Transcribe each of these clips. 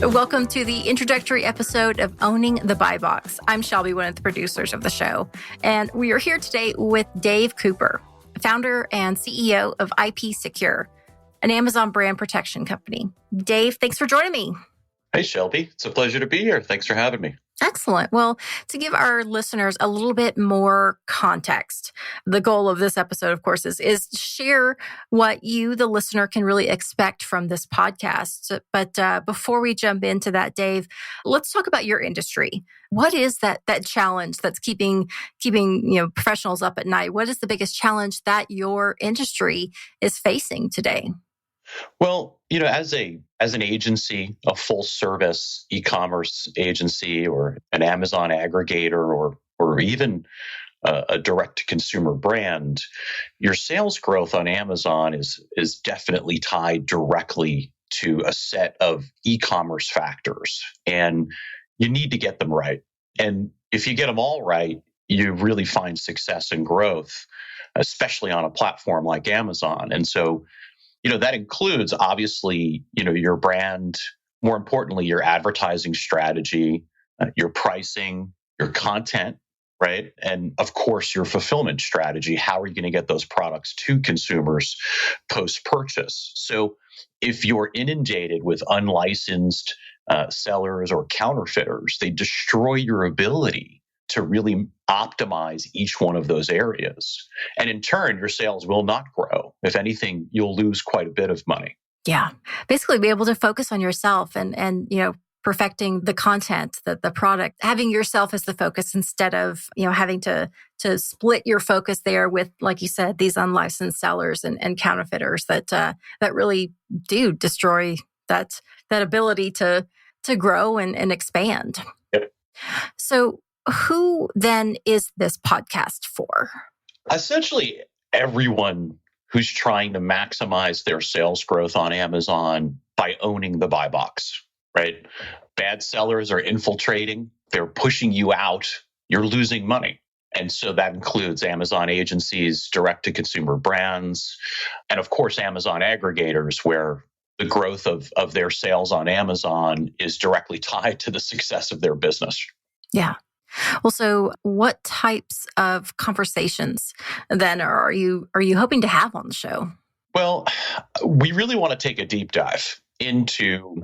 Welcome to the introductory episode of Owning the Buy Box. I'm Shelby, one of the producers of the show, and we are here today with Dave Cooper, founder and CEO of IPSecure, an Amazon brand protection company. Dave, thanks for joining me. Hey, Shelby. It's a pleasure to be here. Thanks for having me. Excellent. Well, to give our listeners a little bit more context, the goal of this episode, of course, is to share what you, the listener, can really expect from this podcast. But before we jump into that, Dave, let's talk about your industry. What is that challenge that's keeping professionals up at night? What is the biggest challenge that your industry is facing today? Well, as an agency, a full service e-commerce agency or an Amazon aggregator or even a direct to consumer brand, your sales growth on Amazon is definitely tied directly to a set of e-commerce factors, and you need to get them right. And if you get them all right, you really find success and growth, especially on a platform like Amazon. And so that includes, obviously, your brand, more importantly, your advertising strategy, your pricing, your content, right? And of course, your fulfillment strategy. How are you going to get those products to consumers post-purchase? So if you're inundated with unlicensed sellers or counterfeiters, they destroy your ability to really optimize each one of those areas. And in turn, your sales will not grow. If anything, you'll lose quite a bit of money. Yeah. Basically be able to focus on yourself and perfecting the content, the product, having yourself as the focus instead of, having to split your focus there with, like you said, these unlicensed sellers and counterfeiters that really do destroy that ability to grow and expand. Yep. So who then is this podcast for? Essentially, everyone who's trying to maximize their sales growth on Amazon by owning the buy box, right? Bad sellers are infiltrating, they're pushing you out, you're losing money. And so that includes Amazon agencies, direct-to-consumer brands, and of course, Amazon aggregators, where the growth of their sales on Amazon is directly tied to the success of their business. Yeah. Well, so what types of conversations then are you hoping to have on the show? Well, we really want to take a deep dive into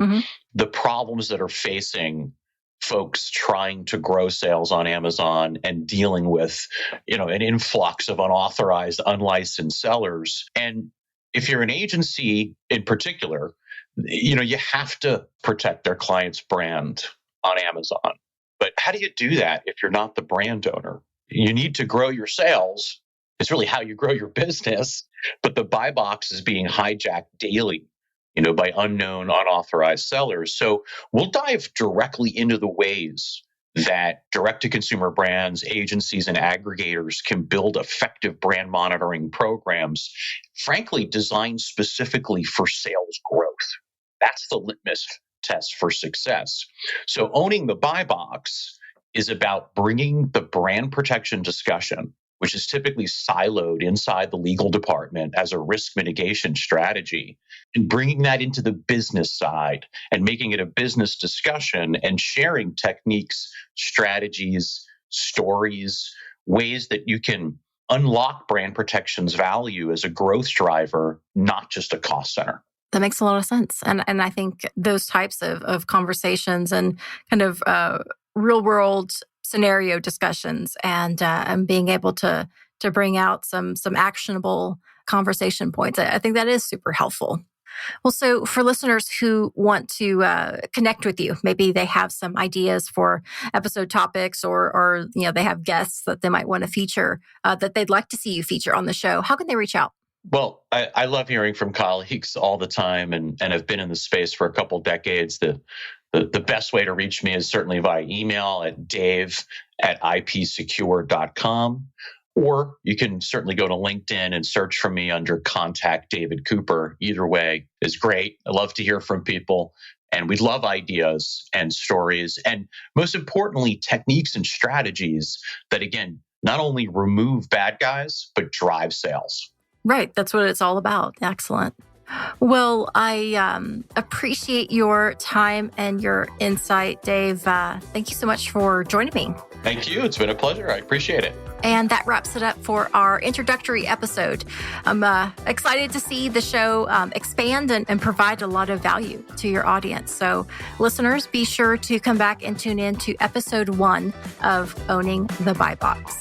the problems that are facing folks trying to grow sales on Amazon and dealing with, an influx of unauthorized, unlicensed sellers. And if you're an agency in particular, you have to protect their client's brand on Amazon. But how do you do that if you're not the brand owner? You need to grow your sales. It's really how you grow your business. But the buy box is being hijacked daily, by unknown, unauthorized sellers. So we'll dive directly into the ways that direct-to-consumer brands, agencies, and aggregators can build effective brand monitoring programs, frankly, designed specifically for sales growth. That's the litmus test for success. So owning the buy box is about bringing the brand protection discussion, which is typically siloed inside the legal department as a risk mitigation strategy, and bringing that into the business side and making it a business discussion and sharing techniques, strategies, stories, ways that you can unlock brand protection's value as a growth driver, not just a cost center. That makes a lot of sense. And I think those types of conversations and kind of real world scenario discussions and being able to bring out some actionable conversation points, I think that is super helpful. Well, so for listeners who want to connect with you, maybe they have some ideas for episode topics or they have guests that they might want to feature that they'd like to see you feature on the show, how can they reach out? Well, I love hearing from colleagues all the time and have been in the space for a couple decades. The best way to reach me is certainly via email at dave@ipsecure.com. Or you can certainly go to LinkedIn and search for me under Contact David Cooper. Either way is great. I love to hear from people. And we love ideas and stories. And most importantly, techniques and strategies that, again, not only remove bad guys, but drive sales. Right. That's what it's all about. Excellent. Well, I appreciate your time and your insight, Dave. Thank you so much for joining me. Thank you. It's been a pleasure. I appreciate it. And that wraps it up for our introductory episode. I'm excited to see the show expand and provide a lot of value to your audience. So listeners, be sure to come back and tune in to episode 1 of Owning the Buy Box.